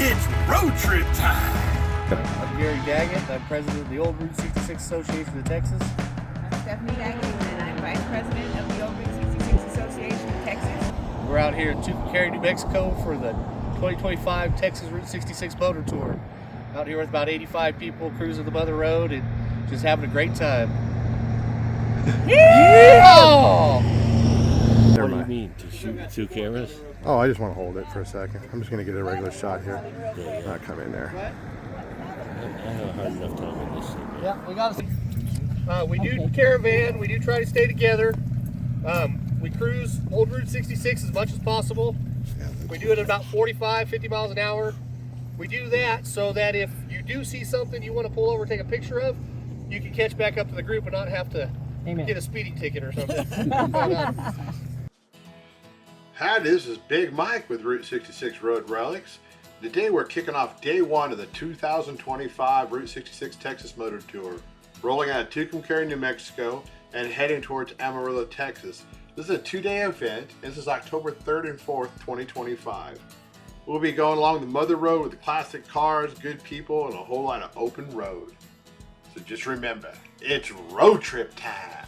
It's road trip time. I'm Gary Daggett. I'm president of the Old Route 66 Association of Texas. I'm Stephanie Daggett, and I'm vice president of the Old Route 66 Association of Texas. We're out here in Tucumcari, New Mexico for the 2025 Texas Route 66 Motor Tour. Out here with about 85 people cruising the Mother Road and just having a great time. Yeah! What do you mean? To shoot two cameras? Oh, I just want to hold it for a second. I'm just going to get a regular shot here. Yeah. Not come in there. I have a hard enough time with this thing. Yeah, we got we do caravan. We do try to stay together. We cruise Old Route 66 as much as possible. We do it at about 45, 50 miles an hour. We do that so that if you do see something you want to pull over and take a picture of, you can catch back up to the group and not have to get a speeding ticket or something. Hi, this is Big Mike with Route 66 Road Relics. Today we're kicking off day one of the 2025 Route 66 Texas Motor Tour, rolling out of Tucumcari, New Mexico, and heading towards Amarillo, Texas. This is a two-day event. This is October 3rd and 4th, 2025. We'll be going along the Mother Road with classic cars, good people, and a whole lot of open road. So just remember, it's road trip time.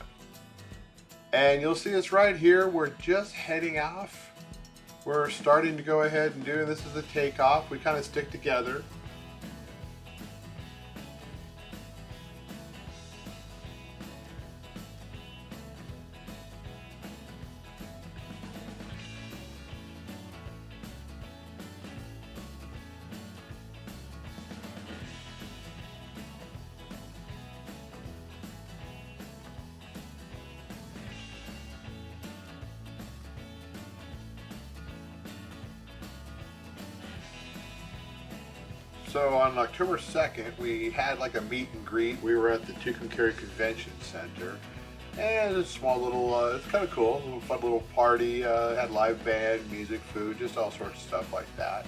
And you'll see us right here. We're just heading off. We're starting to go ahead and do, this is the takeoff. We kind of stick together. So on October 2nd, we had like a meet and greet. We were at the Tucumcari Convention Center. And it's a small little, it's kind of cool, a little fun little party. Had live band, music, food, just all sorts of stuff like that.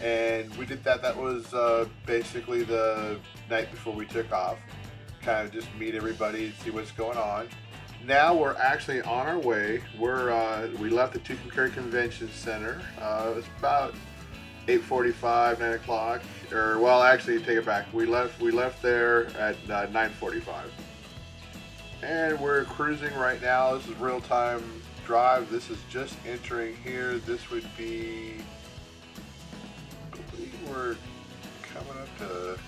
And we did that. That was basically the night before we took off. Kind of just meet everybody, see what's going on. Now we're actually on our way. We left the Tucumcari Convention Center. It was about 8:45, 9 o'clock, or well, actually, take it back. We left there at 9:45, and we're cruising right now. This is real-time drive. This is just entering here. This would be, I believe we're coming up to.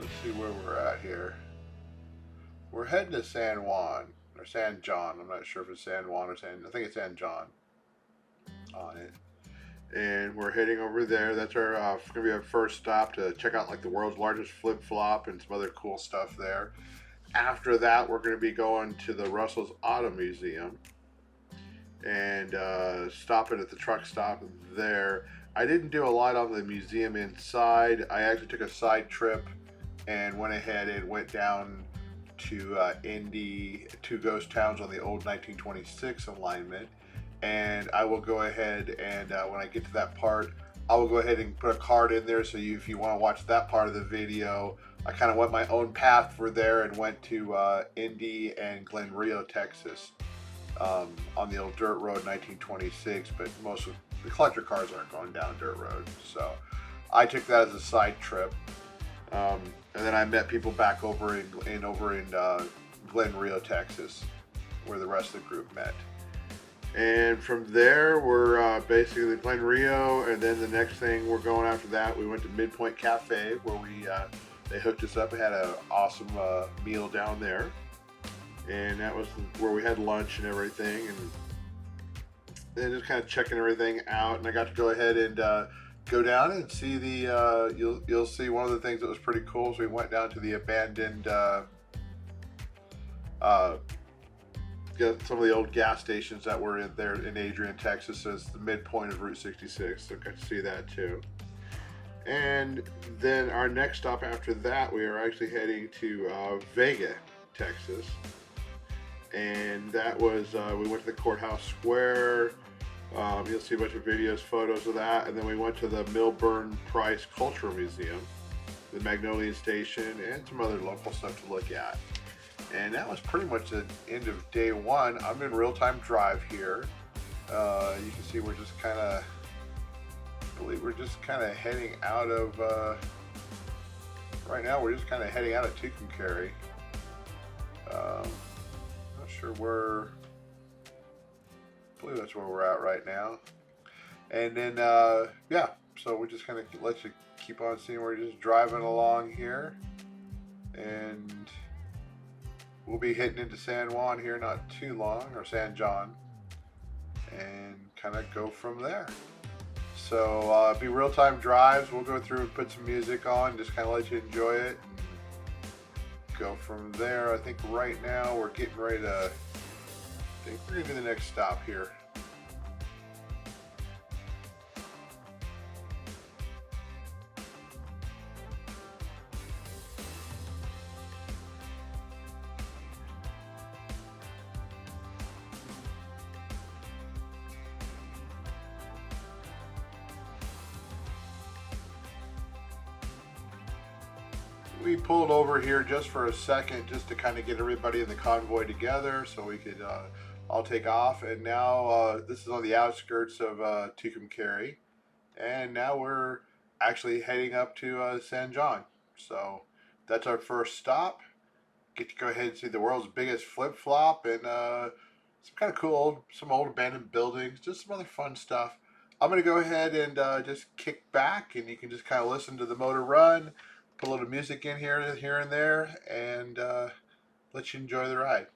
Let's see where we're at here. We're heading to San Juan or San Jon. I'm not sure if it's San Juan or I think it's San Jon on it, and we're heading over there. That's our gonna be our first stop to check out like the world's largest flip-flop and some other cool stuff there. After that, we're going to be going to the Russell's Auto Museum and stopping at the truck stop there. I didn't do a lot on the museum inside. I actually took a side trip and went ahead and went down to Indy, two ghost towns on the old 1926 alignment. And I will go ahead and when I get to that part, I will go ahead and put a card in there. So if you want to watch that part of the video, I kind of went my own path for there and went to Indy and Glenrio, Texas, on the old dirt road 1926. But most of the collector cars aren't going down dirt road. So I took that as a side trip. And then I met people back over in Glenrio, Texas, where the rest of the group met. And from there, we're basically the Glenrio, and then the next thing we're going after that, we went to Midpoint Cafe, where they hooked us up and had an awesome meal down there. And that was where we had lunch and everything, and then just kind of checking everything out. And I got to go ahead and go down and see the, you'll see one of the things that was pretty cool is we went down to the abandoned some of the old gas stations that were in there in Adrian, Texas, as the midpoint of Route 66. So got to see that too. And then our next stop after that, we are actually heading to Vega, Texas. And that was, we went to the courthouse square. You'll see a bunch of videos, photos of that. And then we went to the Milburn Price Cultural Museum, the Magnolia Station, and some other local stuff to look at. And that was pretty much the end of day one. I'm in real-time drive here. You can see we're just kind of we're just kind of heading out of, right now we're just kind of heading out of Tucumcari. Not sure where, I believe that's where we're at right now. And then, yeah, so we just kind of let you keep on seeing we're just driving along here. And we'll be hitting into San Juan here not too long, or San Jon, and kind of go from there. So be real-time drives. We'll go through and put some music on, just kind of let you enjoy it, and go from there. I think right now we're getting ready to, I think we're going to do the next stop here. We pulled over here just for a second just to kind of get everybody in the convoy together so we could all take off. And now this is on the outskirts of Tucumcari, and now we're actually heading up to San Jon. So that's our first stop. Get to go ahead and see the world's biggest flip-flop and some kind of cool some old abandoned buildings, just some other fun stuff. I'm going to go ahead and just kick back, and you can just kind of listen to the motor run. Put a little music in here and there, and let you enjoy the ride.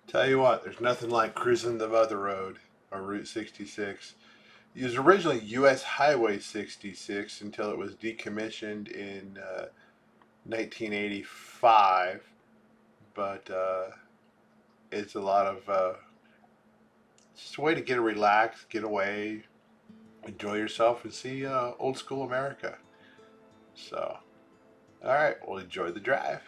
Tell you what, there's nothing like cruising the mother road, or Route 66. It was originally U.S. Highway 66 until it was decommissioned in 1985. but it's a lot of just a way to get relaxed, get away, enjoy yourself, and see old school America. So, all right, well, enjoy the drive.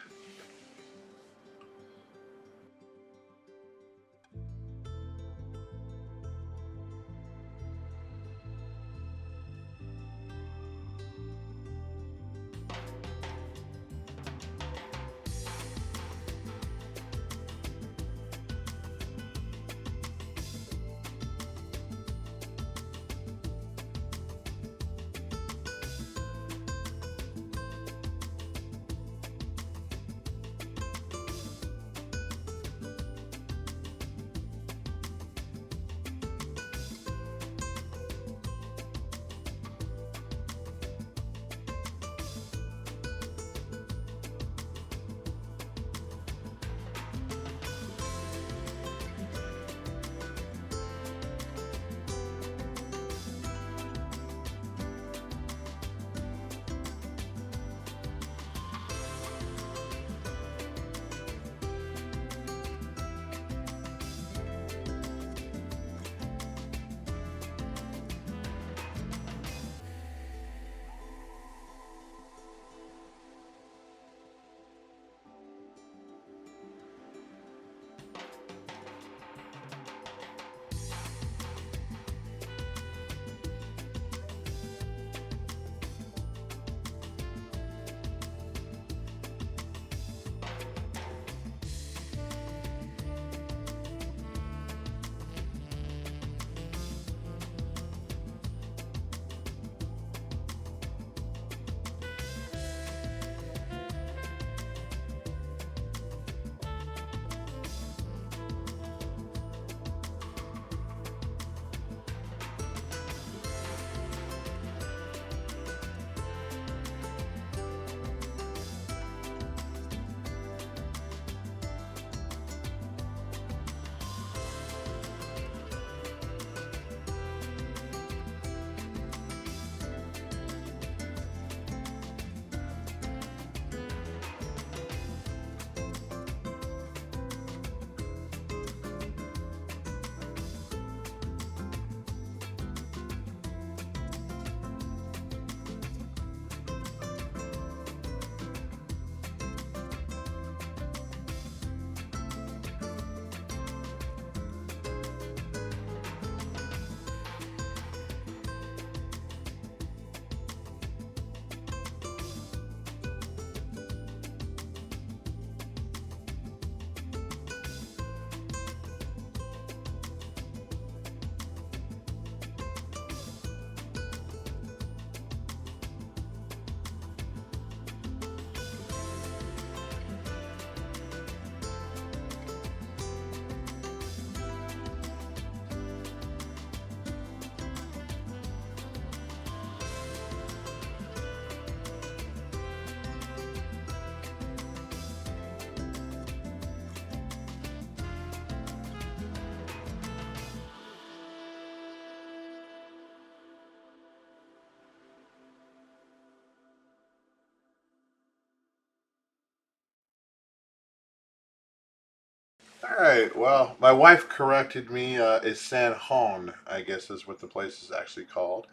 All right. Well, my wife corrected me. It's San Jon, I guess is what the place is actually called.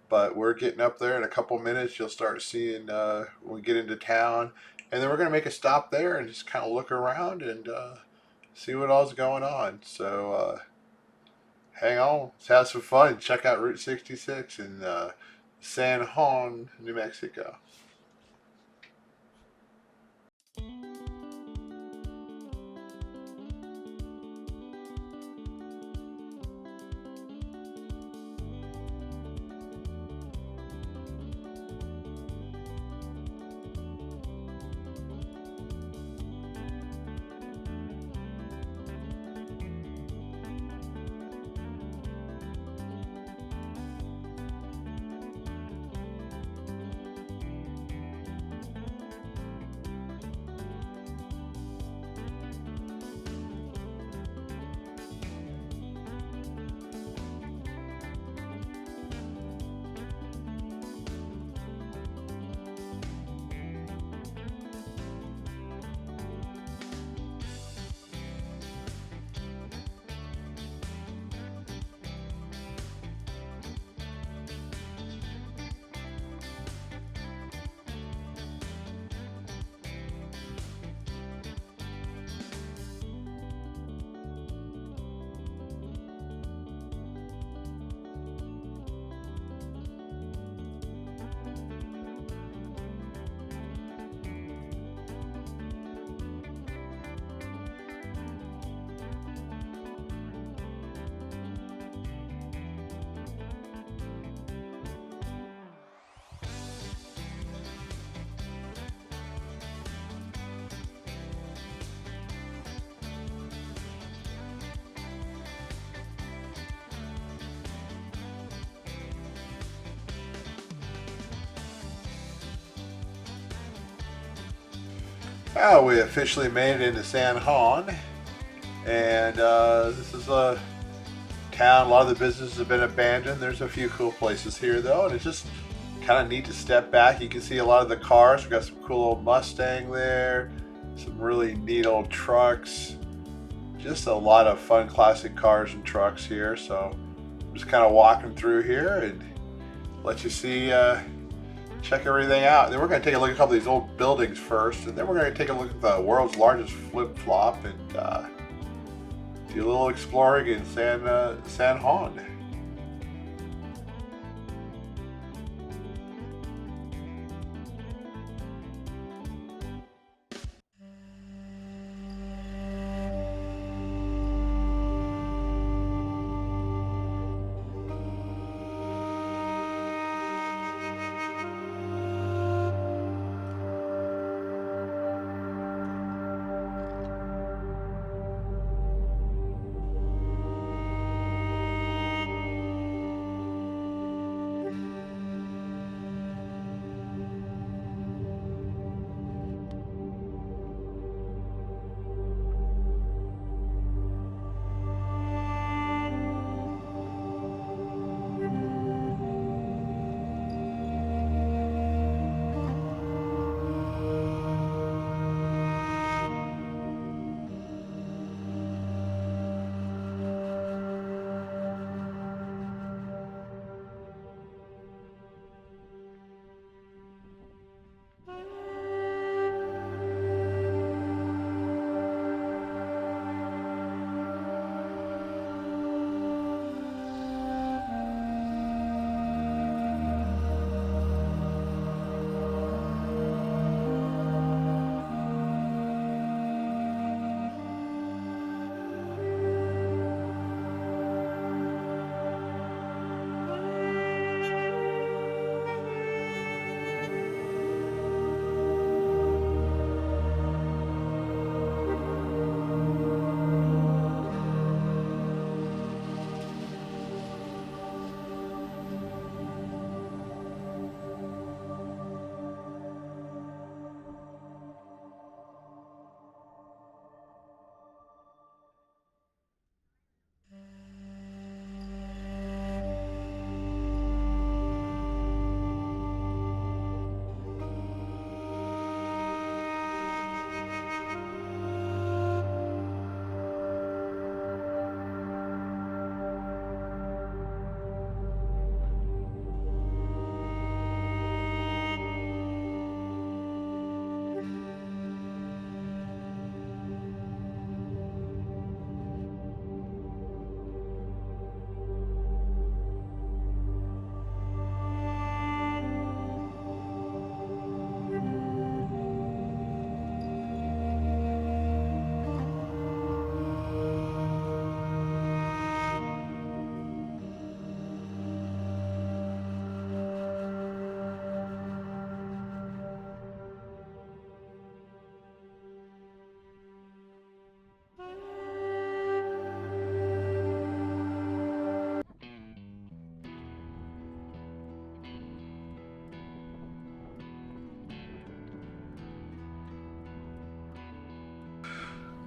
But we're getting up there in a couple minutes. You'll start seeing when we get into town, and then we're gonna make a stop there and just kind of look around and see what all's going on. So hang on, let's have some fun. Check out Route 66 in San Jon, New Mexico. Oh, we officially made it into San Jon, and this is a town. A lot of the businesses have been abandoned. There's a few cool places here though, and it's just kind of neat to step back. You can see a lot of the cars. We got some cool old Mustang there, some really neat old trucks, just a lot of fun classic cars and trucks here. So I'm just kind of walking through here and let you see, check everything out. Then we're going to take a look at a couple of these old buildings first, and then we're going to take a look at the world's largest flip-flop and do a little exploring in San Jon.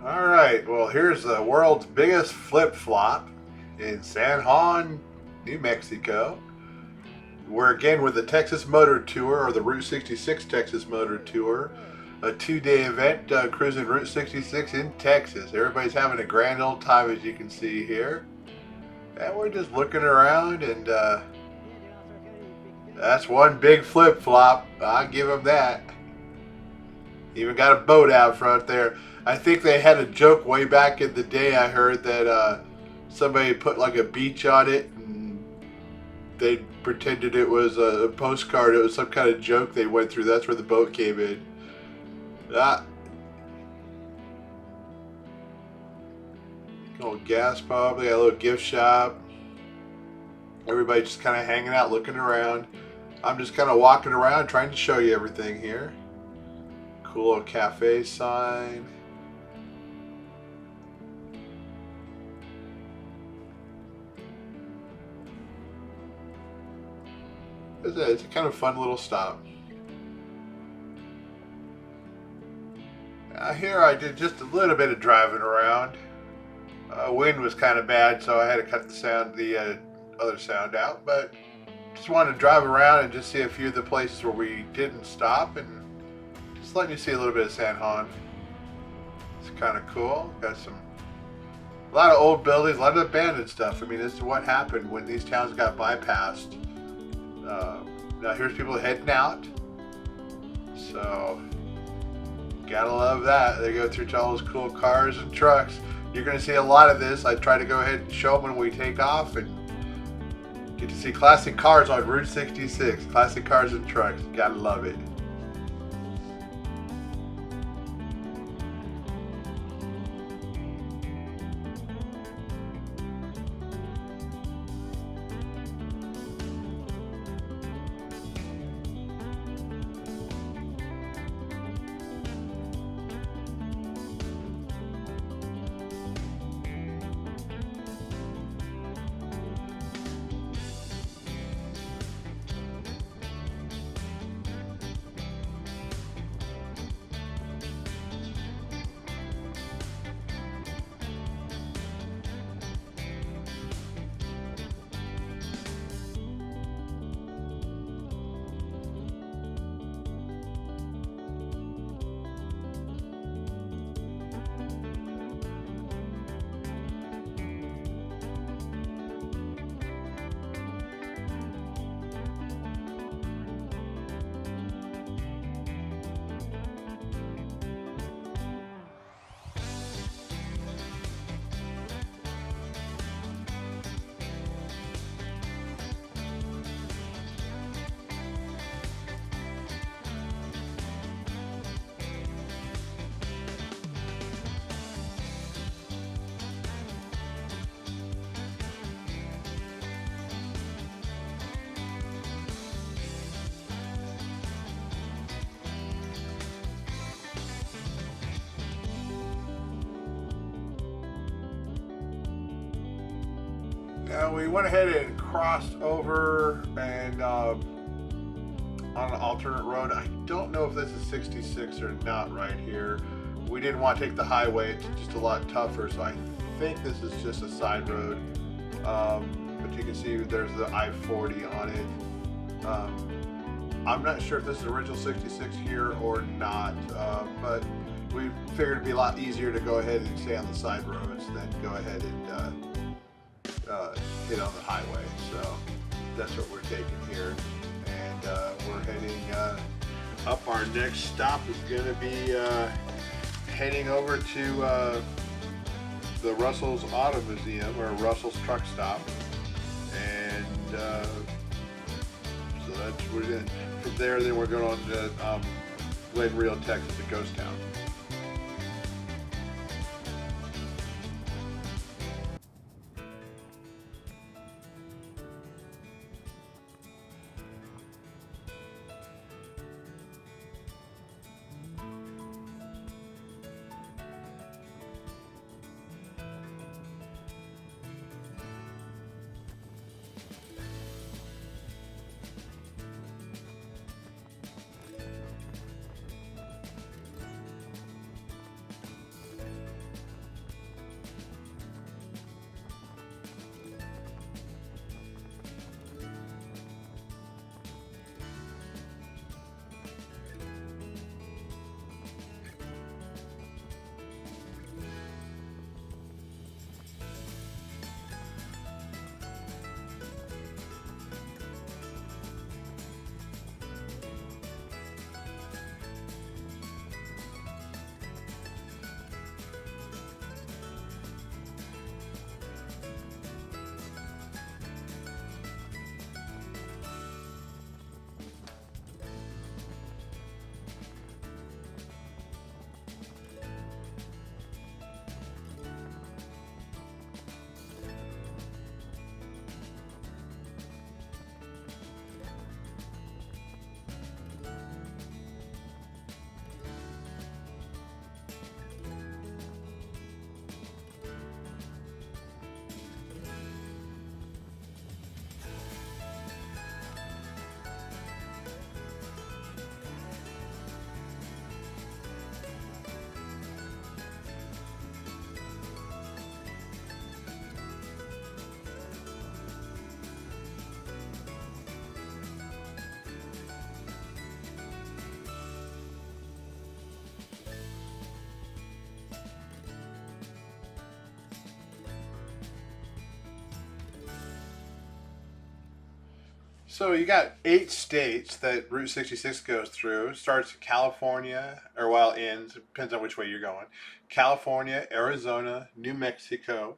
All right, well, here's the world's biggest flip-flop in San Jon, New Mexico. We're again with the Texas Motor Tour, or the Route 66 Texas Motor Tour, a 2-day event cruising Route 66 in Texas. Everybody's having a grand old time, as you can see here. And we're just looking around, and that's one big flip-flop. I'll give them that. Even got a boat out front there. I think they had a joke way back in the day. I heard that somebody put like a beach on it, and they pretended it was a postcard. It was some kind of joke they went through. That's where the boat came in. Old gas pump. They got a little gift shop. Everybody just kind of hanging out, looking around. I'm just kind of walking around trying to show you everything here. Cool little cafe sign. It's a kind of fun little stop. Here I did just a little bit of driving around. Wind was kind of bad, so I had to cut the other sound out. But just wanted to drive around and just see a few of the places where we didn't stop, and just letting you see a little bit of San Jon. It's kind of cool. Got a lot of old buildings, a lot of abandoned stuff. I mean, this is what happened when these towns got bypassed. Now here's people heading out. So, gotta love that. They go through all those cool cars and trucks. You're gonna see a lot of this. I try to go ahead and show them when we take off and get to see classic cars on Route 66. Classic cars and trucks. Gotta love it. Now we went ahead and crossed over and on an alternate road. I don't know if this is 66 or not right here. We didn't want to take the highway. It's just a lot tougher, so I think this is just a side road. But you can see there's the I-40 on it. I'm not sure if this is original 66 here or not, but we figured it'd be a lot easier to go ahead and stay on the side roads than go ahead and hit on the highway. So that's what we're taking here, and we're heading up. Our next stop is going to be heading over to the Russell's Auto Museum, or Russell's Truck Stop, and so that's what we're doing. From there, then we're going on to Glenrio, Texas, a ghost town. So you got 8 states that Route 66 goes through. It starts in California, or well, ends, depends on which way you're going. California, Arizona, New Mexico,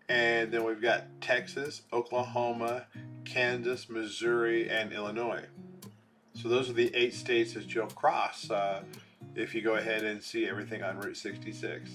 and then we've got Texas, Oklahoma, Kansas, Missouri, and Illinois. So those are the 8 states that you'll cross if you go ahead and see everything on Route 66.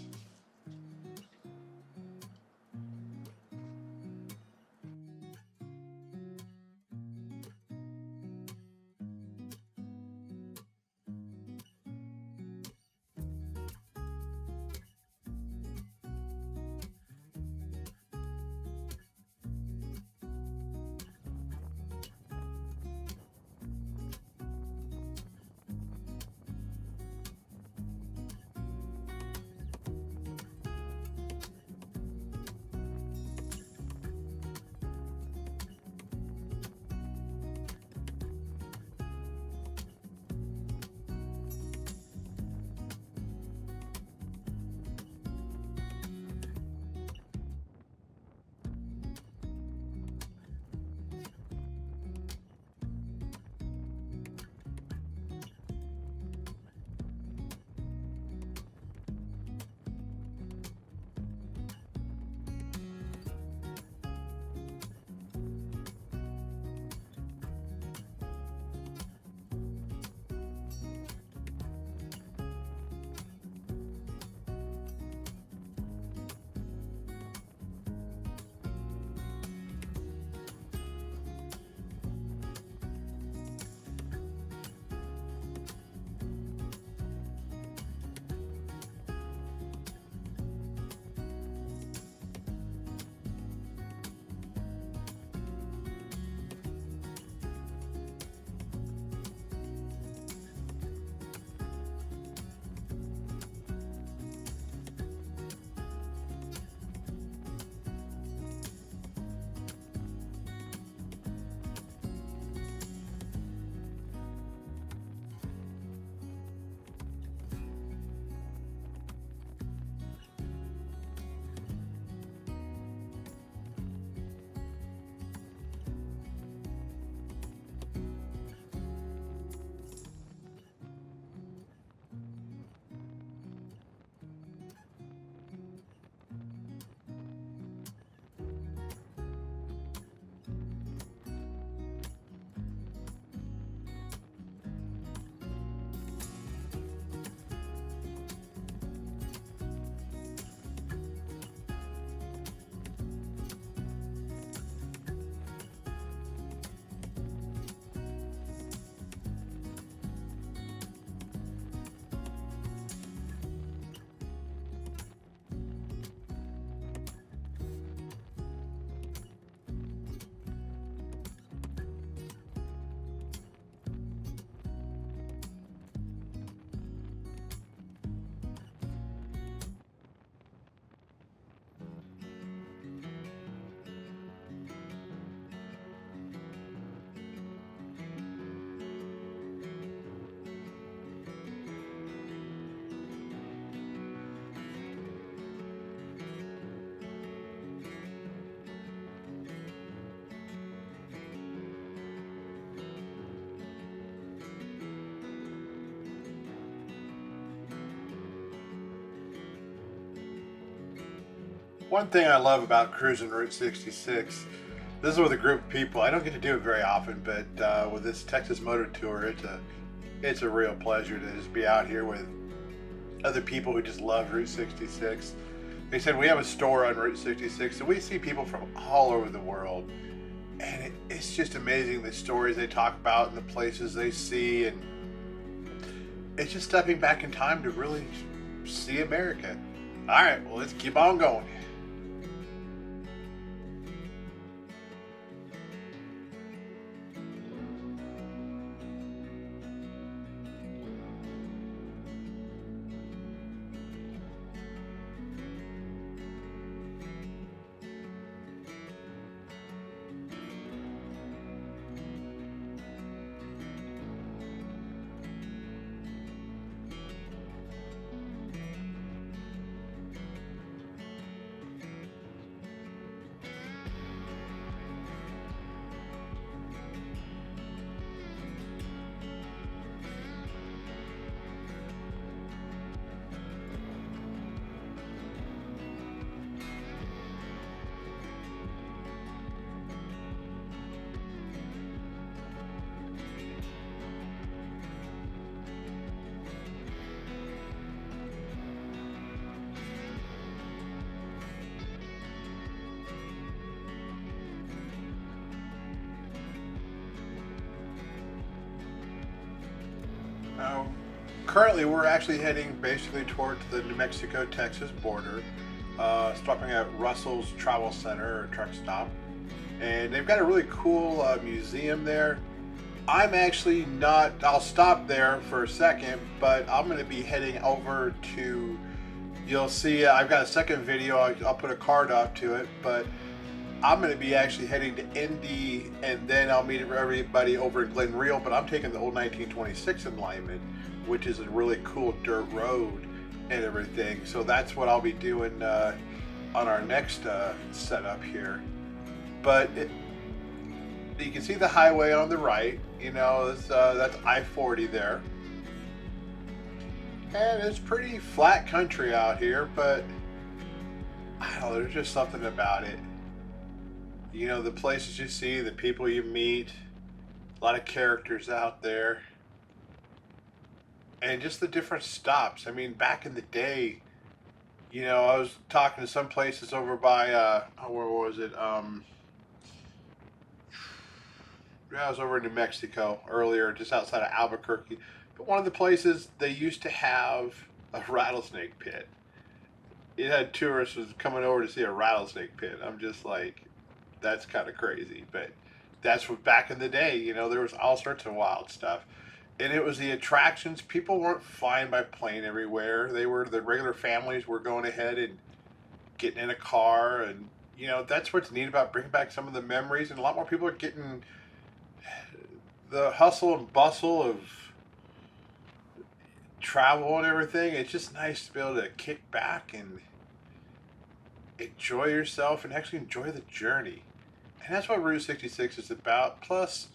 One thing I love about cruising Route 66, this is with a group of people. I don't get to do it very often, but with this Texas Motor Tour, it's a real pleasure to just be out here with other people who just love Route 66. They said we have a store on Route 66, and we see people from all over the world, and it's just amazing the stories they talk about and the places they see, and it's just stepping back in time to really see America. All right, well, let's keep on going. Currently, we're actually heading basically towards the New Mexico-Texas border, stopping at Russell's Travel Center or truck stop, and they've got a really cool museum there. I'm actually not, I'll stop there for a second, but I'm going to be heading over to, you'll see I've got a second video, I'll put a card up to it, but I'm going to be actually heading to Indy, and then I'll meet everybody over in Glenrio, but I'm taking the old 1926 alignment, which is a really cool dirt road and everything. So that's what I'll be doing on our next setup here. But you can see the highway on the right, you know, that's I-40 there. And it's pretty flat country out here, but I don't know, there's just something about it. You know, the places you see, the people you meet, a lot of characters out there. And just the different stops. I mean, back in the day, you know, I was talking to some places over by, where was it? I was over in New Mexico earlier, just outside of Albuquerque. But one of the places, they used to have a rattlesnake pit. It had tourists was coming over to see a rattlesnake pit. I'm just like, that's kind of crazy. But that's what back in the day, you know, there was all sorts of wild stuff. And it was the attractions. People weren't flying by plane everywhere. They were, the regular families were going ahead and getting in a car. And, you know, that's what's neat about bringing back some of the memories. And a lot more people are getting the hustle and bustle of travel and everything. It's just nice to be able to kick back and enjoy yourself and actually enjoy the journey. And that's what Route 66 is about. Plus,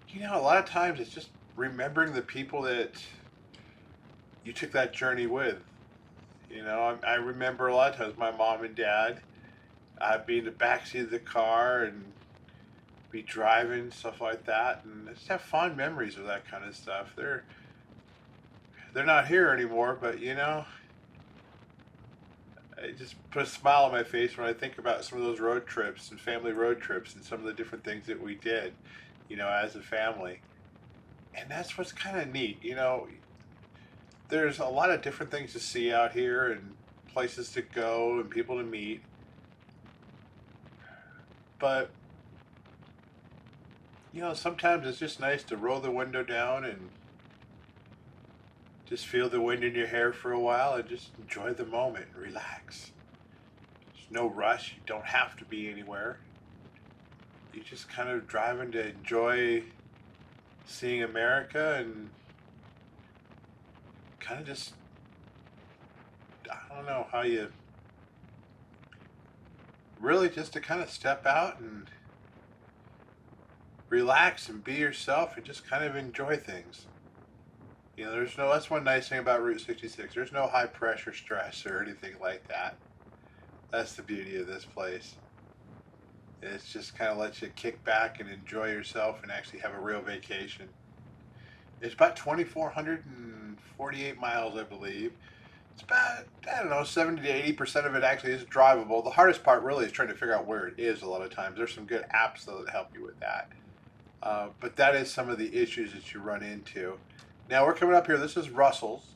you know, a lot of times it's just remembering the people that you took that journey with. You know, I remember a lot of times my mom and dad, I'd be in the backseat of the car and be driving, stuff like that, and just have fond memories of that kind of stuff. They're not here anymore, but you know, it just put a smile on my face when I think about some of those road trips and family road trips and some of the different things that we did, you know, as a family. And that's what's kind of neat, you know. There's a lot of different things to see out here and places to go and people to meet. But, you know, sometimes it's just nice to roll the window down and just feel the wind in your hair for a while and just enjoy the moment and relax. There's no rush. You don't have to be anywhere. You're just kind of driving to enjoy seeing America and kind of just, I don't know how you, really just to kind of step out and relax and be yourself and just kind of enjoy things. You know, there's no, that's one nice thing about Route 66. There's no high pressure stress or anything like that. That's the beauty of this place. It's just kind of lets you kick back and enjoy yourself and actually have a real vacation. It's about 2,448 miles, I believe. It's about, I don't know, 70 to 80% of it actually is drivable. The hardest part really is trying to figure out where it is a lot of times. There's some good apps though that help you with that. But that is some of the issues that you run into. Now we're coming up here. This is Russell's.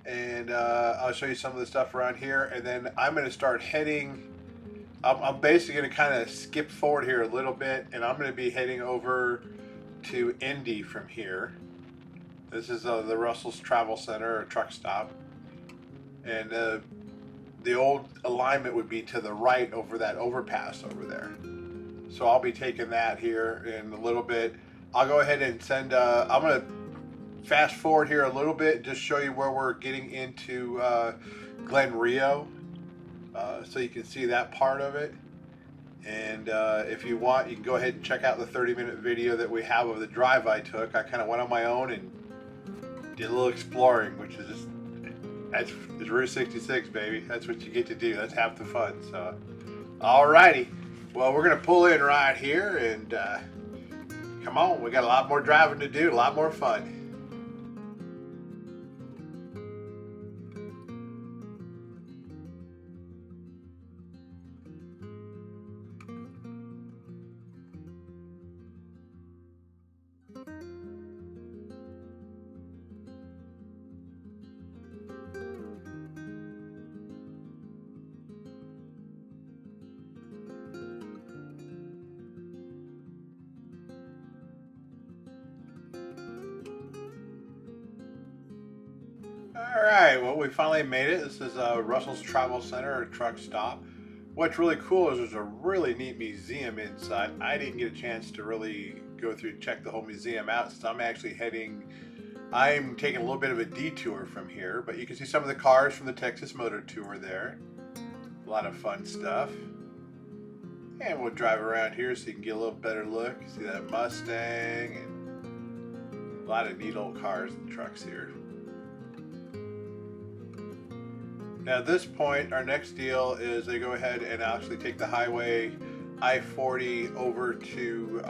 And I'll show you some of the stuff around here. And then I'm going to start heading, I'm basically going to kind of skip forward here a little bit. And I'm going to be heading over to Indy from here. This is the Russell's Travel Center or truck stop. And the old alignment would be to the right over that overpass over there. So I'll be taking that here in a little bit. I'll go ahead and send, I'm going to fast forward here a little bit, just show you where we're getting into Glenrio, so you can see that part of it. And if you want, you can go ahead and check out the 30-minute video that we have of the drive I took. I kind of went on my own and did a little exploring, which is just, that's Route 66, baby. That's what you get to do. That's half the fun. So, alrighty. Well, we're gonna pull in right here and come on. We got a lot more driving to do, a lot more fun. Alright, well, we finally made it. This is Russell's Travel Center, a truck stop. What's really cool is there's a really neat museum inside. I didn't get a chance to really go through, check the whole museum out, so I'm taking a little bit of a detour from here, but you can see some of the cars from the Texas Motor Tour there. A lot of fun stuff. And we'll drive around here so you can get a little better look. See that Mustang and a lot of neat old cars and trucks here. Now at this point, our next deal is they go ahead and actually take the highway I-40 over to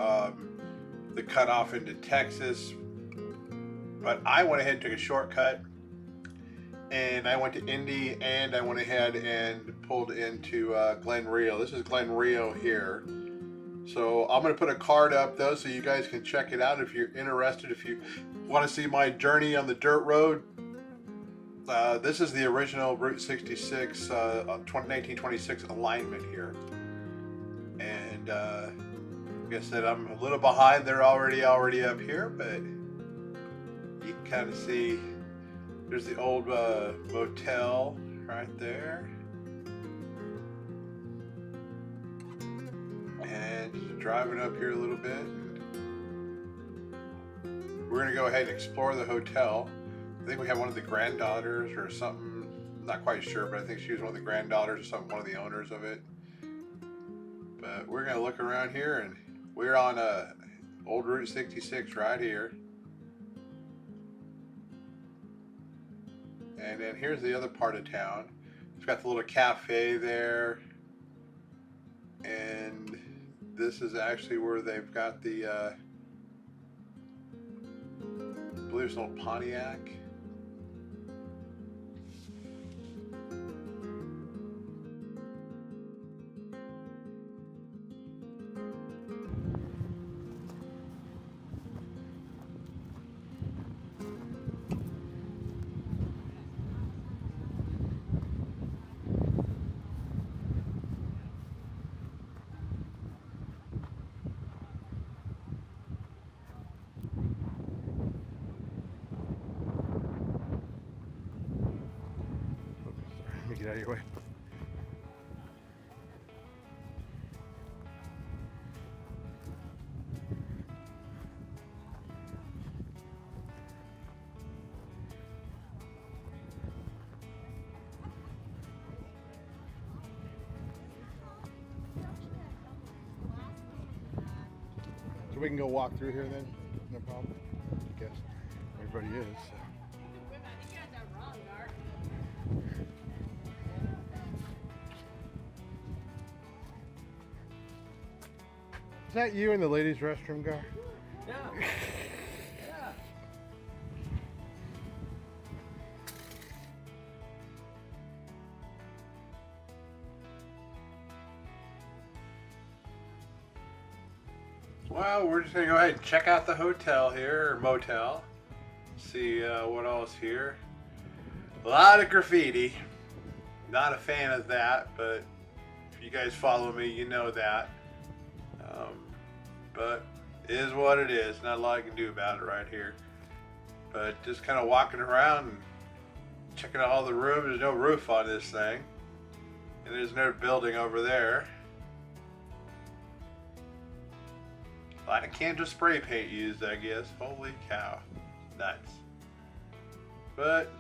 the cutoff into Texas. But I went ahead and took a shortcut, and I went to Indy, and I went ahead and pulled into Glenrio. This is Glenrio here. So I'm going to put a card up though so you guys can check it out if you're interested. If you want to see my journey on the dirt road, this is the original Route 66 1926 alignment here. And like I said, I'm a little behind. They're already up here, but you can kind of see there's the old motel right there. And just driving up here a little bit. We're going to go ahead and explore the hotel. I think we have one of the granddaughters or something. I'm not quite sure, but I think she was one of the granddaughters or something, one of the owners of it. But we're going to look around here, and we're on old Route 66 right here. And then here's the other part of town. It's got the little cafe there. And this is actually where they've got the, I believe it's an old Pontiac. Get out of your way. So we can go walk through here then? No problem. I guess everybody is. So. Is that you in the ladies' restroom, Gar? Yeah. Yeah. Well, we're just going to go ahead and check out the hotel here, or motel. See what else here. A lot of graffiti. Not a fan of that, but if you guys follow me, you know that. But it is what it is. Not a lot I can do about it right here. But just kind of walking around and checking out all the rooms. There's no roof on this thing. And there's no building over there. A lot of cans of spray paint used, I guess. Holy cow. Nuts. But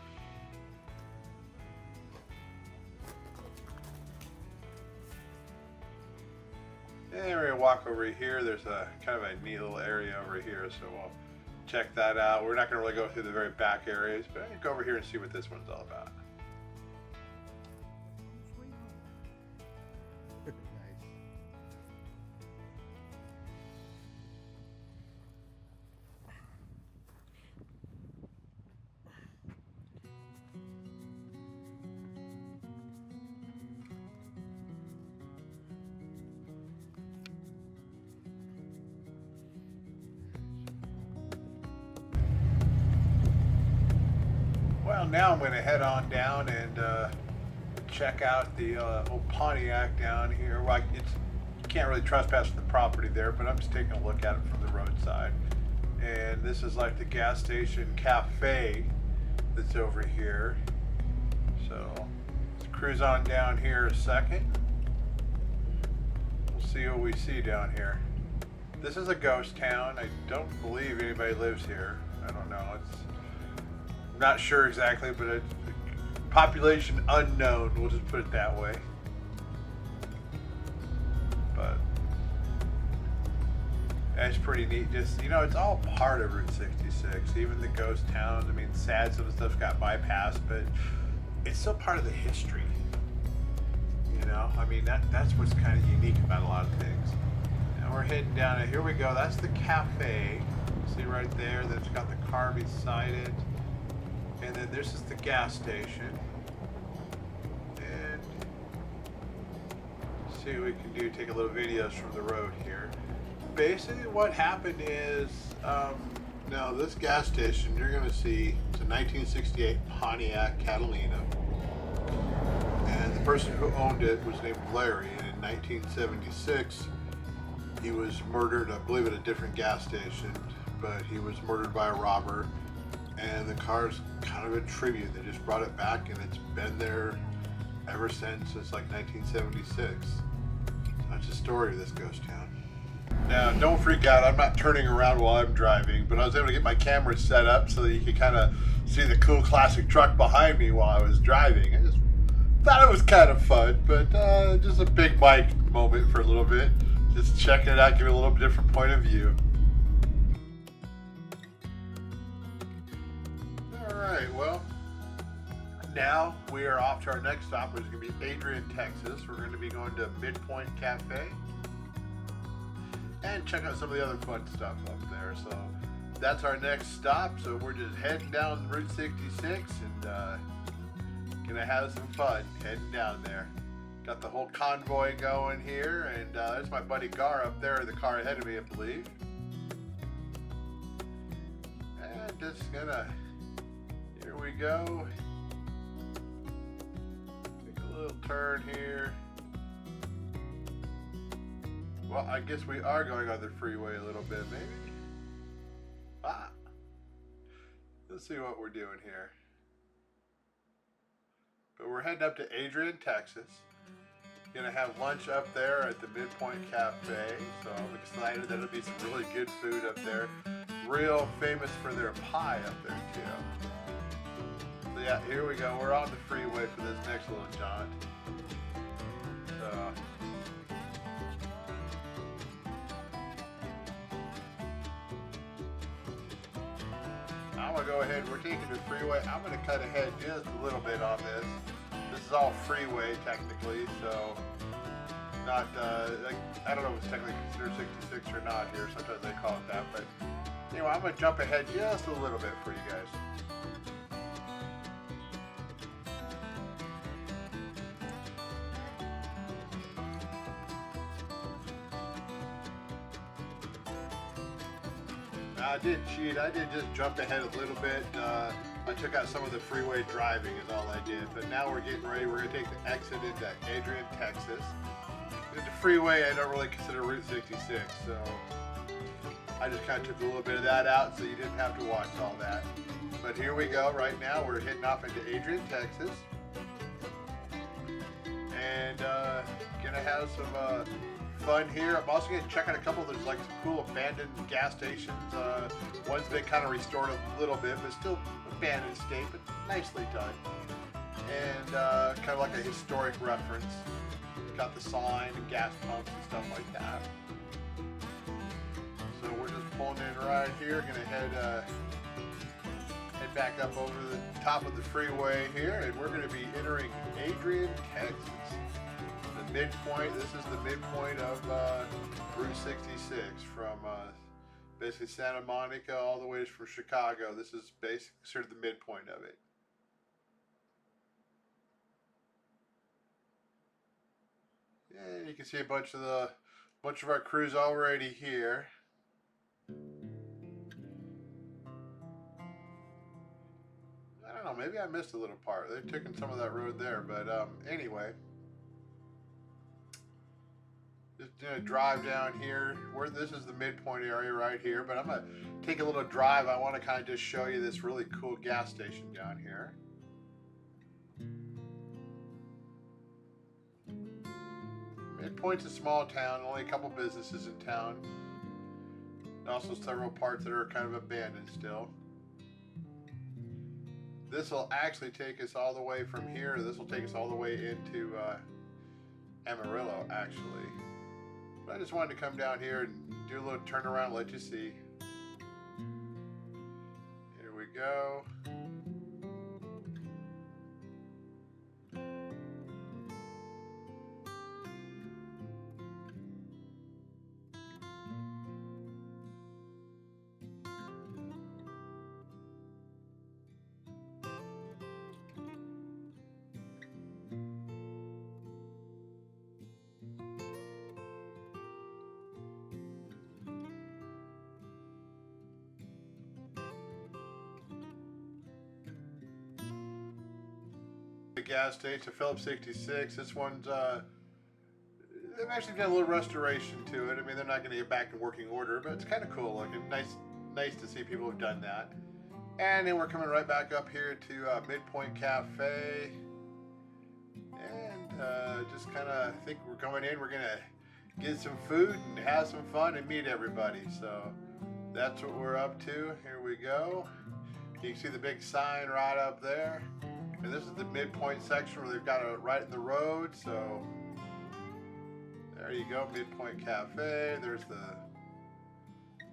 and we're gonna walk over here. There's a kind of a neat little area over here, so we'll check that out. We're not gonna really go through the very back areas, but I can go over here and see what this one's all about. Well, now I'm going to head on down and check out the old Pontiac down here. Well, you can't really trespass the property there, but I'm just taking a look at it from the roadside. And this is like the gas station cafe that's over here. So let's cruise on down here a second. We'll see what we see down here. This is a ghost town. I don't believe anybody lives here. I don't know. I'm not sure exactly, but it's population unknown. We'll just put it that way. But that's pretty neat. Just, you know, it's all part of Route 66. Even the ghost towns. I mean, sad some of the stuff's got bypassed, but it's still part of the history. You know, I mean, that's what's kind of unique about a lot of things. And we're heading down it. Here we go. That's the cafe. See right there? That's got the car beside it. And then this is the gas station. And see what we can do. Take a little videos from the road here. Basically what happened is, now this gas station, you're going to see, it's a 1968 Pontiac Catalina. And the person who owned it was named Larry. And in 1976, he was murdered, I believe, at a different gas station. But he was murdered by a robber. And the car's kind of a tribute. They just brought it back, and it's been there ever since like 1976. That's the story of this ghost town. Now, don't freak out. I'm not turning around while I'm driving, but I was able to get my camera set up so that you could kind of see the cool classic truck behind me while I was driving. I just thought it was kind of fun, but just a big mic moment for a little bit. Just checking it out, give it a little different point of view. Alright, well, now we are off to our next stop, which is going to be Adrian, Texas. We're going to be going to Midpoint Cafe and check out some of the other fun stuff up there. So that's our next stop. So we're just heading down Route 66 and gonna have some fun heading down there. Got the whole convoy going here, and there's my buddy Gar up there in the car ahead of me, I believe. And just gonna, here we go. Take a little turn here. Well, I guess we are going on the freeway a little bit, maybe. Let's see what we're doing here. But we're heading up to Adrian, Texas. Gonna have lunch up there at the Midpoint Cafe, so I'm excited that it'll be some really good food up there. Real famous for their pie up there too. So yeah, here we go. We're on the freeway for this next little jaunt. So I'm gonna go ahead. We're taking the freeway. I'm gonna cut ahead just a little bit on this. This is all freeway technically, so not like, I don't know if it's technically considered 66 or not here. Sometimes they call it that, but anyway, I'm gonna jump ahead just a little bit for you guys. I did cheat. I did just jump ahead a little bit. I took out some of the freeway driving is all I did. But now we're getting ready. We're going to take the exit into Adrian, Texas. The freeway I don't really consider Route 66, so I just kind of took a little bit of that out so you didn't have to watch all that. But here we go. Right now we're heading off into Adrian, Texas. And gonna have some fun here. I'm also going to check out a couple of, there's like some cool abandoned gas stations. One's been kind of restored a little bit, but still abandoned state, but nicely done. And kind of like a historic reference. Got the sign and gas pumps and stuff like that. So we're just pulling in right here. Going to head back up over the top of the freeway here, and we're going to be entering Adrian, Texas. Midpoint. This is the midpoint of Route 66 from basically Santa Monica all the way from Chicago. This is basically sort of the midpoint of it. Yeah, you can see a bunch of our crews already here. I don't know, maybe I missed a little part. They've taken some of that road there, but anyway. Just gonna drive down here. Where this is the Midpoint area right here, but I'm gonna take a little drive. I want to kind of just show you this really cool gas station down here. Midpoint's a small town, only a couple businesses in town. And also several parts that are kind of abandoned still. This will actually take us all the way from here. This will take us all the way into Amarillo, actually. But I just wanted to come down here and do a little turnaround, let you see. Here we go. The gas station, Phillips 66. This one's they've actually done a little restoration to it. I mean, they're not going to get back in working order, but it's kind of cool looking. Nice to see people have done that. And then we're coming right back up here to Midpoint Cafe, and just kind of think we're coming in. We're gonna get some food and have some fun and meet everybody. So that's what we're up to. Here we go. You can see the big sign right up there. And this is the Midpoint section where they've got it right in the road. So there you go, Midpoint Cafe. There's the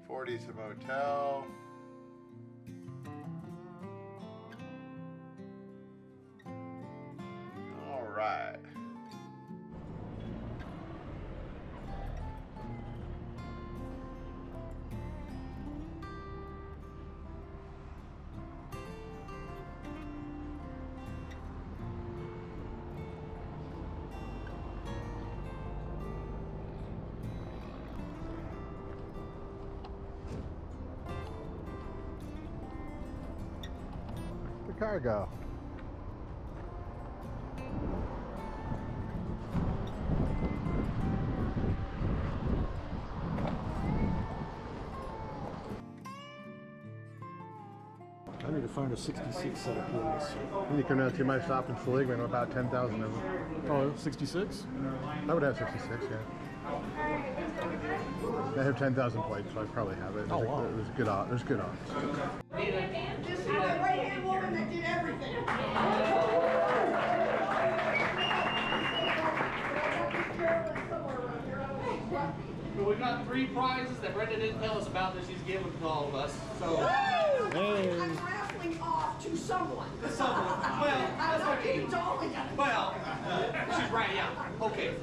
40s Motel. All right. The cargo. I need to find a 66 set of pools. When you come down to my shop in Seligman, about 10,000 of them. Oh, 66? I would have 66, yeah. They have 10,000 plates, so I probably have it. Oh, wow. There's good odds. There's good odds. This is my right-hand woman that did everything. But we've got 3 prizes that Brenda didn't tell us about that she's giving to all of us. So I'm raffling off to someone. someone, well, I'm not giving to all of you. well, she's right, yeah. Okay.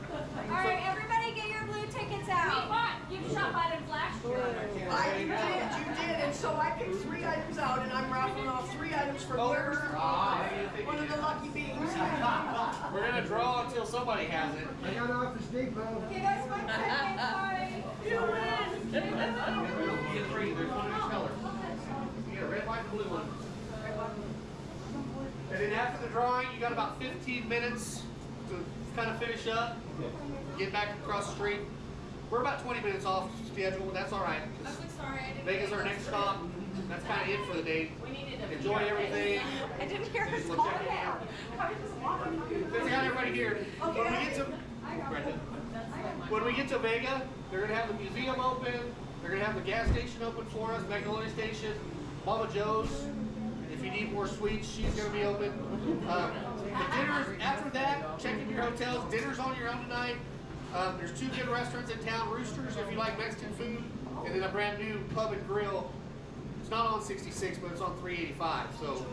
All right, everybody get your blue tickets out. You shop items last year. You did, and so I picked 3 items out, and I'm raffling off 3 items for whoever one of the lucky beings. We're gonna draw until somebody has it. I got Office Depot. Give us my ticket, sorry. You win. You get 3. There's 1 each color. You get a red, white, and blue one. And then after the drawing, you got about 15 minutes to kind of finish up, get back across the street. We're about 20 minutes off schedule, but that's all right. I'm so sorry. I didn't Vega's our next stop. That's kind of it for the day. We needed to Enjoy everything. I didn't hear her Just call look check it out. out. I was just walking. We got everybody here. When we get to Vega, they're gonna have the museum open. They're gonna have the gas station open for us, Magnolia Station, Mama Joe's. If you need more sweets, she's gonna be open. The dinners after that. Check in your hotels. Dinner's on your own tonight. There's 2 good restaurants in town, Roosters if you like Mexican food, and then a brand new pub and grill. It's not on 66, but it's on 385. So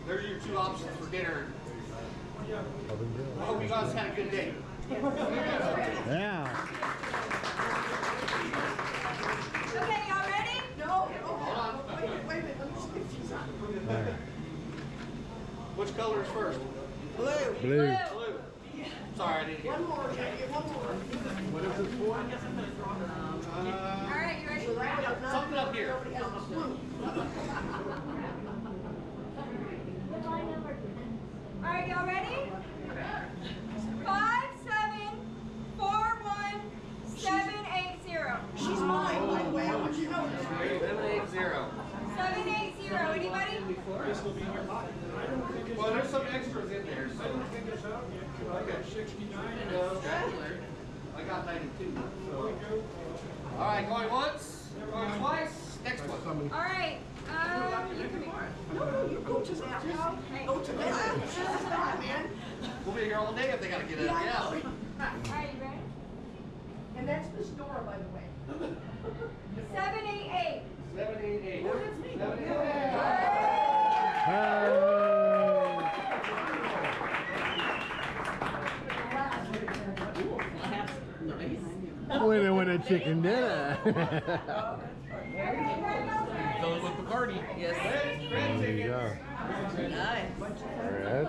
there's your 2 options for dinner. I hope you guys had a good day. Yeah. Okay, y'all ready? No. Hold on. Wait a minute. Let me see if she's on. Which color is first? Blue. Blue. Blue. Sorry, I didn't hear. One more, can I get one more? What is this for? All right, you ready? Something up here. Nobody has a clue. All right, y'all ready? 5, 7, 4, 1, 6, Okay. 69. No. I got 92. So. All right, going once, going twice. Next one. All right. You can be You go to that. Go to that. Man. We'll be here all day if they gotta get out. Yeah. All right, you ready? And that's Miss Dora, by the way. 788. 788. Oh, that's me. 788. When I want a chicken dinner. Fill it with Bacardi. Yes. There you go. Nice. Red.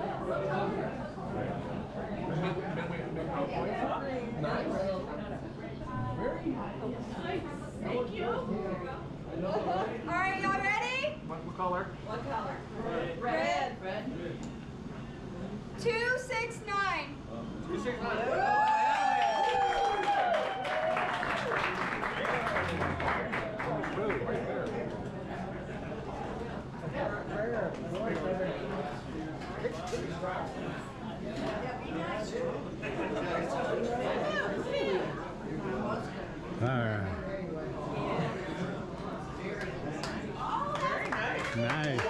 Thank you. All right, y'all ready? What color? What color? Red. Red. 269. 269. All right. Nice.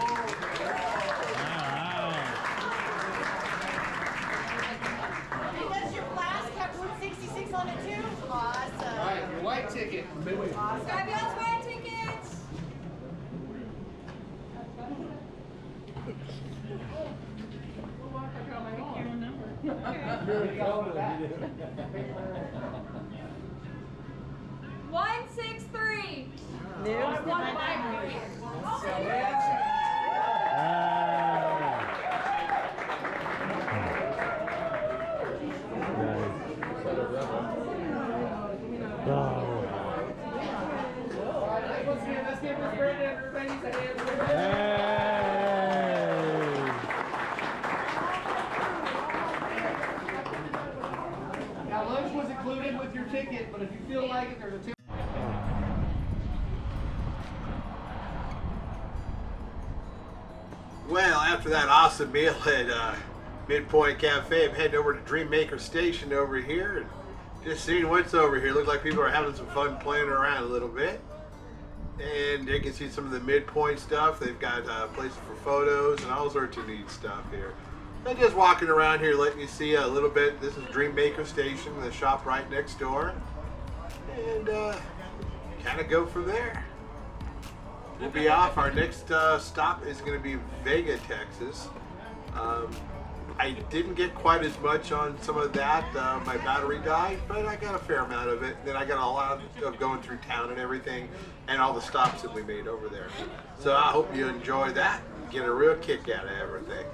And does your flask have Route 66 on it too? Awesome. All right, your white ticket. Grab y'all's white tickets. One 6-3. There's the Let's give this great everybody's a hand. Now lunch was included with your ticket, but if you feel like it, there's a tip. Well, after that awesome meal at Midpoint Cafe, I'm heading over to Dreammaker Station over here and just seeing what's over here. Looks like people are having some fun playing around a little bit. And you can see some of the Midpoint stuff. They've got places for photos and all sorts of neat stuff here. And just walking around here letting you see a little bit. This is Dreammaker Station, the shop right next door. And kind of go from there. We'll be off. Our next stop is going to be Vega, Texas. I didn't get quite as much on some of that. My battery died, but I got a fair amount of it. Then I got a lot of going through town and everything, and all the stops that we made over there. So I hope you enjoy that. Get a real kick out of everything.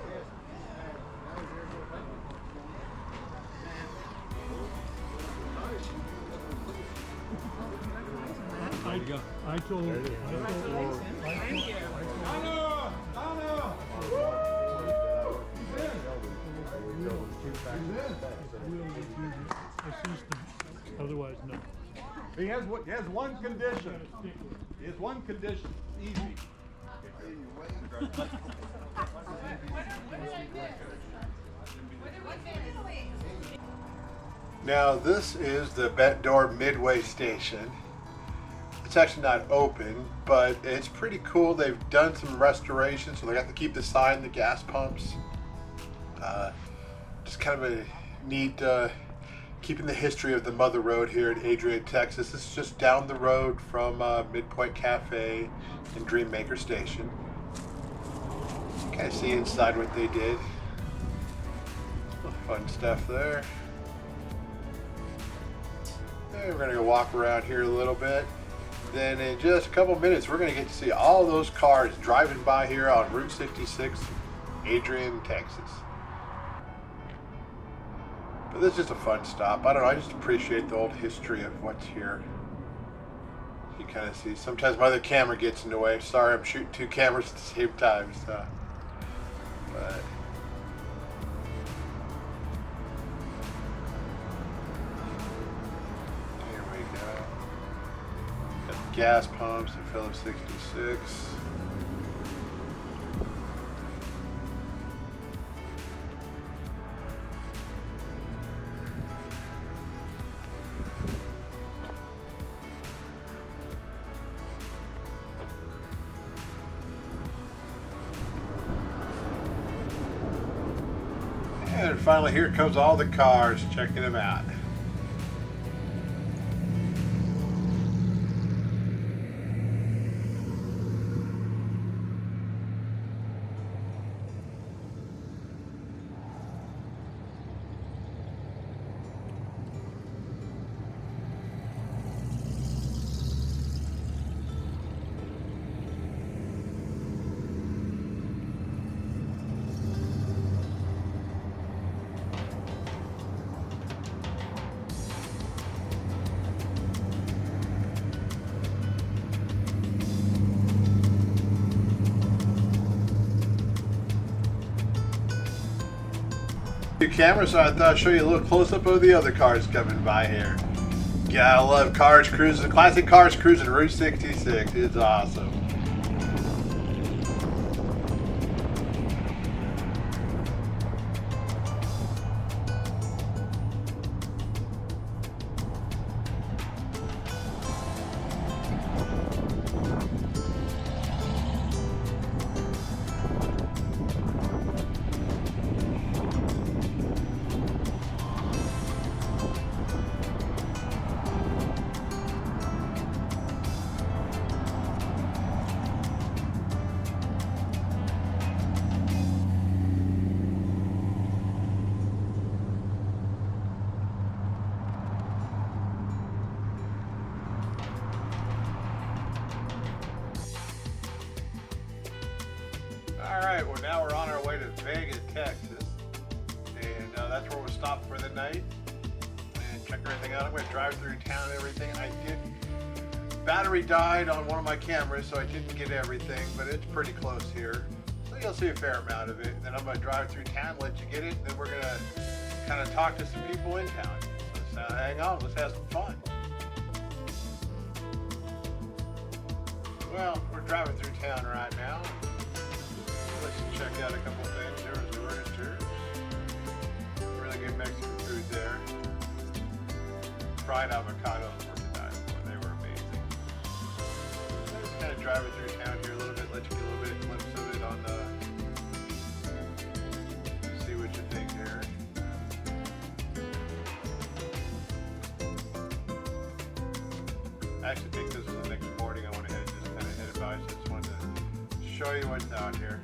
I told otherwise, no. He has one condition. He has one condition. Easy. Now this is the Bentdorf Midway Station. It's actually not open, but it's pretty cool. They've done some restoration, so they got to keep the sign, the gas pumps. Just kind of a neat, keeping the history of the Mother Road here at Adrian, Texas. This is just down the road from Midpoint Cafe and Dreammaker Station. Kind of see inside what they did. Fun stuff there. And we're gonna go walk around here a little bit. Then in just a couple minutes, we're gonna get to see all those cars driving by here on Route 66, Adrian, Texas. But this is just a fun stop. I don't know, I just appreciate the old history of what's here. You kind of see, sometimes my other camera gets in the way. Sorry, I'm shooting two cameras at the same time, so. But here we go. Got the gas pumps, the Phillips 66. finally, here comes all the cars, checking them out. Camera, so I thought I'd show you a little close-up of the other cars coming by here. Gotta love cars cruising, classic cars cruising Route 66. It's awesome. Alright, well now we're on our way to Vega, Texas, and that's where we'll stop for the night and check everything out. I'm going to drive through town and everything. Battery died on one of my cameras, so I didn't get everything, but it's pretty close here. So you'll see a fair amount of it. Then I'm going to drive through town, let you get it, and then we're going to kind of talk to some people in town. So hang on, let's have some fun. Well, we're driving through town right now. Let's check out a couple things. There's the register. Really good Mexican food there. Fried avocados were to die for. They were amazing. I'm just kind of driving through town here a little bit, let you get a little bit of glimpse of it on the. See what you think here. I actually think this is the next morning. I went ahead and just kind of headed by. So just wanted to show you what's out here.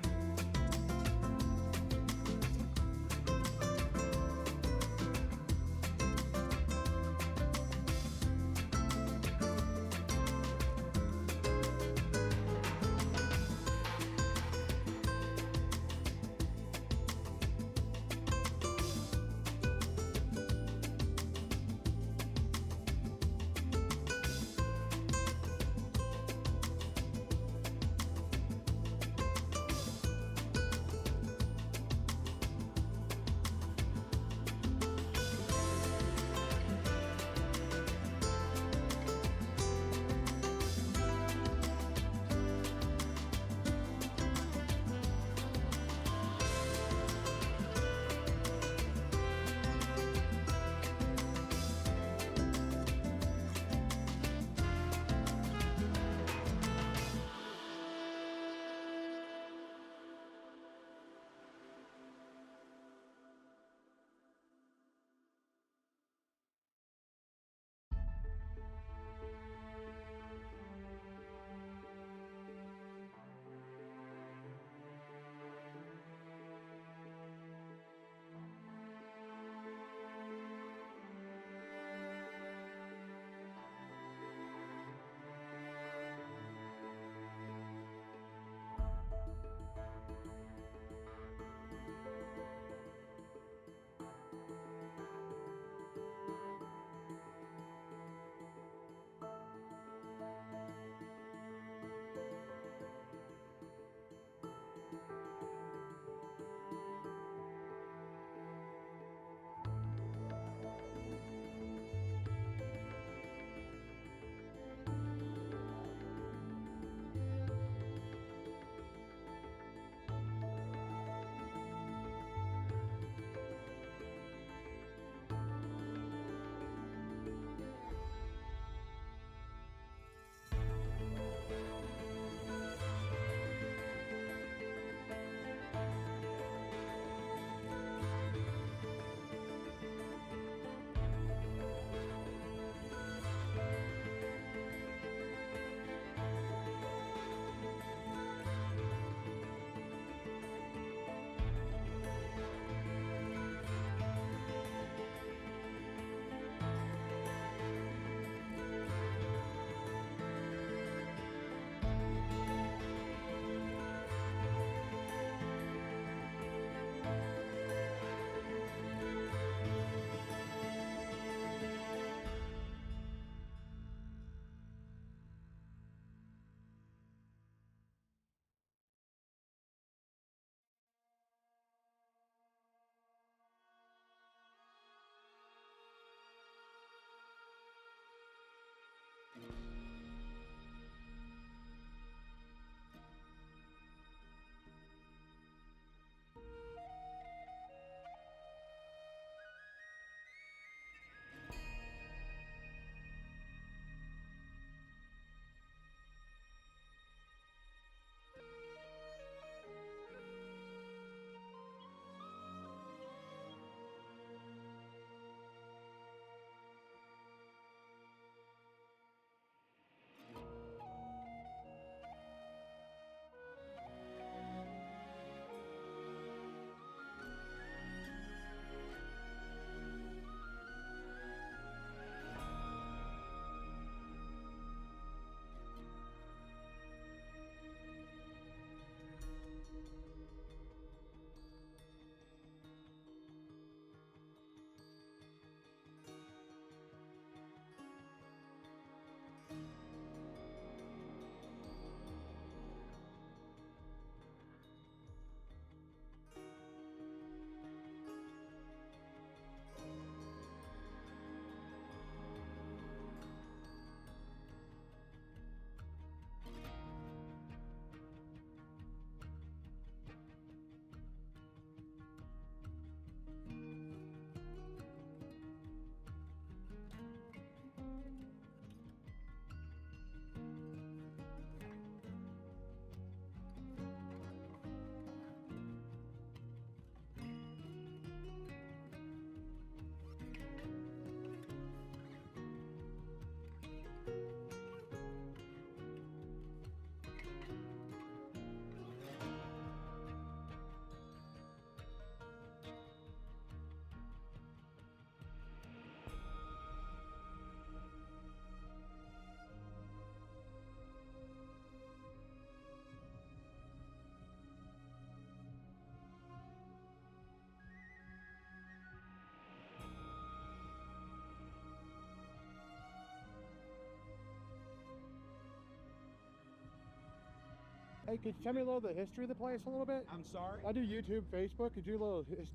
Hey, could you tell me a little of the history of the place a little bit? I'm sorry? I do YouTube, Facebook. Could you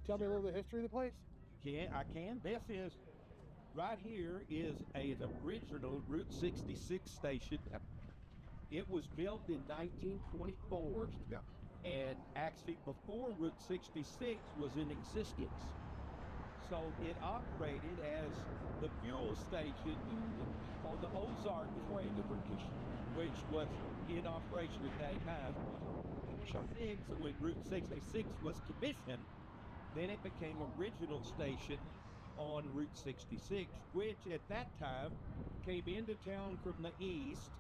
tell me a little of the history of the place? I can. This is, right here is a original Route 66 station. It was built in 1924. Yeah. And actually before Route 66 was in existence. So it operated as the fuel station on the Ozark Train, which was in operation at that time. So when Route 66 was commissioned, then it became original station on Route 66, which at that time came into town from the east,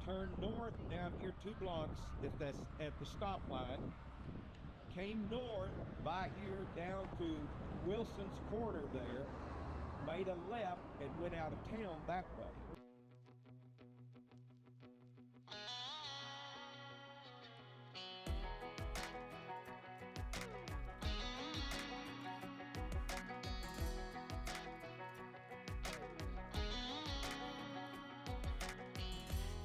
turned north down here 2 blocks at the stoplight, came north by here down to Wilson's Corner there, made a left and went out of town that way.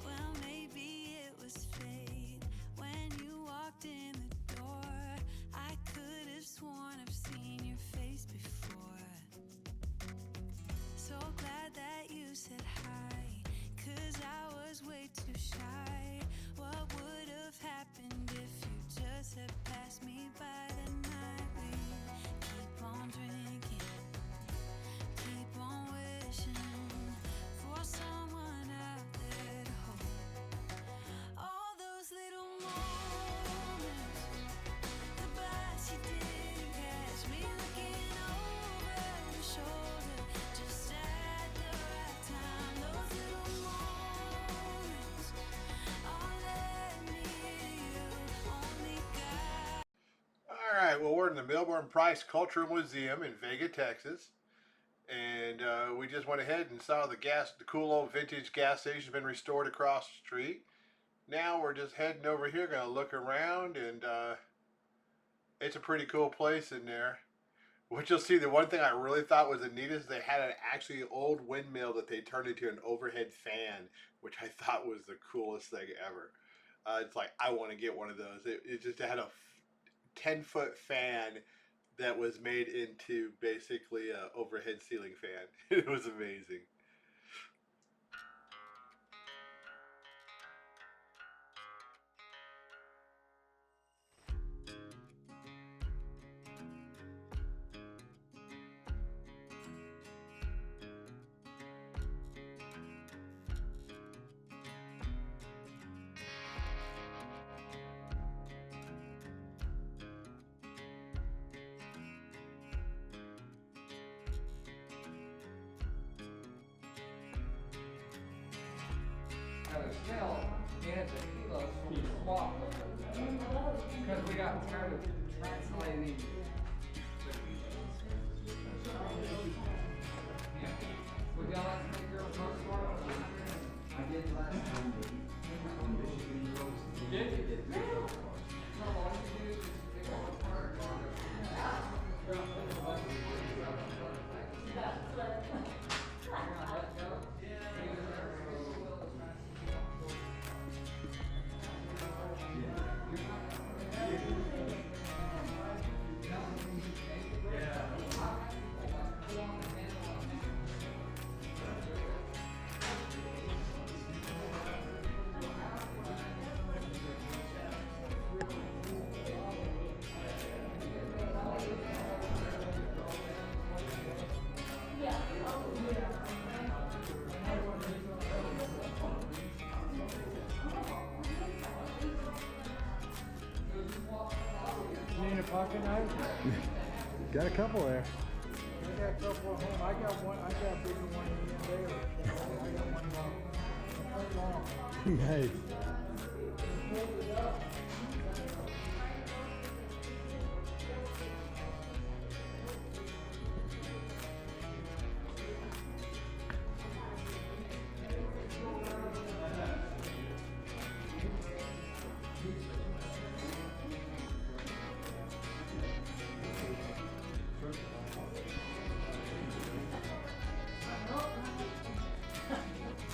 Well, maybe it was fate when you walked in the door. I could have sworn I've seen your face before. So glad that you said hi, 'cause I was way too shy. What would have happened if you just had passed me by the night? We keep on drinking, keep on wishing for someone out there to hold. All those little moments, the bites you didn't catch, me looking over your shoulder just at the right time. Those little moments all led me to you, only God. All right, well, we're in the Melbourne Price Cultural Museum in Vega, Texas. And we just went ahead and saw the cool old vintage gas station been restored across the street. Now we're just heading over here, gonna look around, and it's a pretty cool place in there. What you'll see, the one thing I really thought was the neatest, they had an actually old windmill that they turned into an overhead fan, which I thought was the coolest thing ever. It's like, I want to get one of those. It just had a 10-foot fan that was made into basically an overhead ceiling fan. It was amazing. Got a shell and a kilo swap because we got tired of translating. Yeah. Would y'all like to make your own postcard? I did last time. You did? So all you do is pick up a card. Let go. You need a pocket knife? Got a couple there. I got a couple at home. I got one. I got a bigger one in there. I got one long. Nice.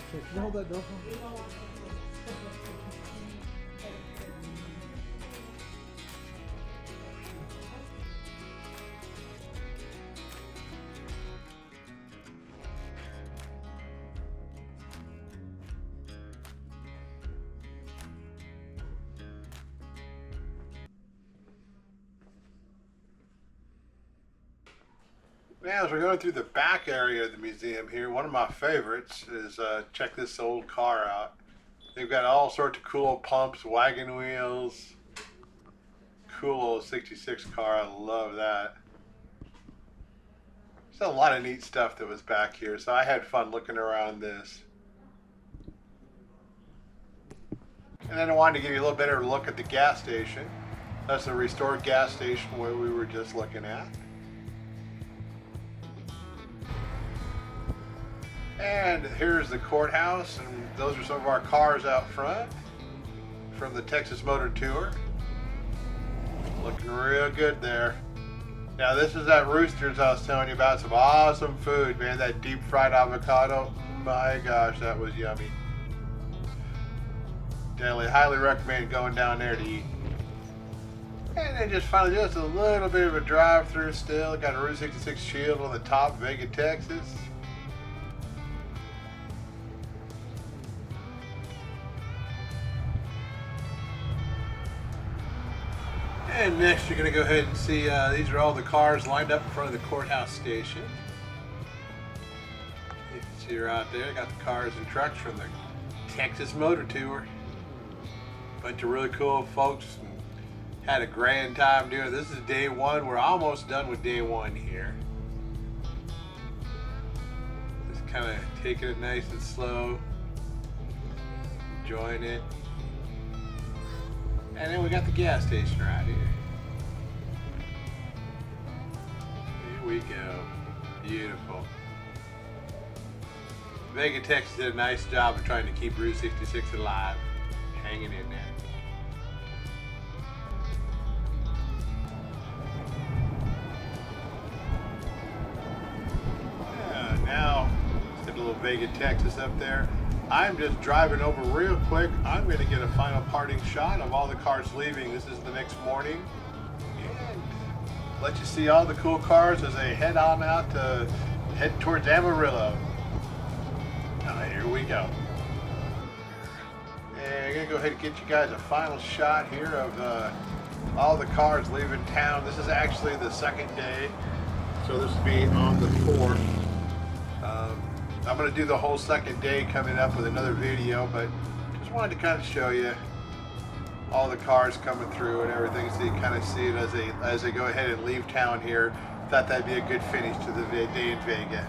Can you hold that door for me? Now, as we're going through the back area of the museum here, one of my favorites is check this old car out. They've got all sorts of cool pumps, wagon wheels. Cool old 66 car, I love that. There's a lot of neat stuff that was back here, so I had fun looking around this. And then I wanted to give you a little better look at the gas station. That's the restored gas station where we were just looking at. And here's the courthouse, and those are some of our cars out front from the Texas Motor Tour. Looking real good there. Now this is that Roosters I was telling you about. Some awesome food, man. That deep fried avocado, my gosh, that was yummy. Definitely highly recommend going down there to eat. And then just finally just a little bit of a drive through still. Got a Route 66 shield on the top, Vega, Texas. And next you're going to go ahead and see these are all the cars lined up in front of the courthouse station. You can see right there, got the cars and trucks from the Texas Motor Tour. Bunch of really cool folks and had a grand time doing it. This is day one. We're almost done with day one here. Just kind of taking it nice and slow. Enjoying it. And then we got the gas station right here. Here we go. Beautiful. Vega, Texas did a nice job of trying to keep Route 66 alive. Hanging in there. Now, let's get a little Vega, Texas up there. I'm just driving over real quick. I'm going to get a final parting shot of all the cars leaving. This is the next morning. And let you see all the cool cars as they head on out to head towards Amarillo. Now, here we go. And I'm going to go ahead and get you guys a final shot here of all the cars leaving town. This is actually the second day. So this will be on the 4th. I'm going to do the whole second day coming up with another video, but just wanted to kind of show you all the cars coming through and everything, so you kind of see it as they go ahead and leave town here. Thought that'd be a good finish to the day in Vega.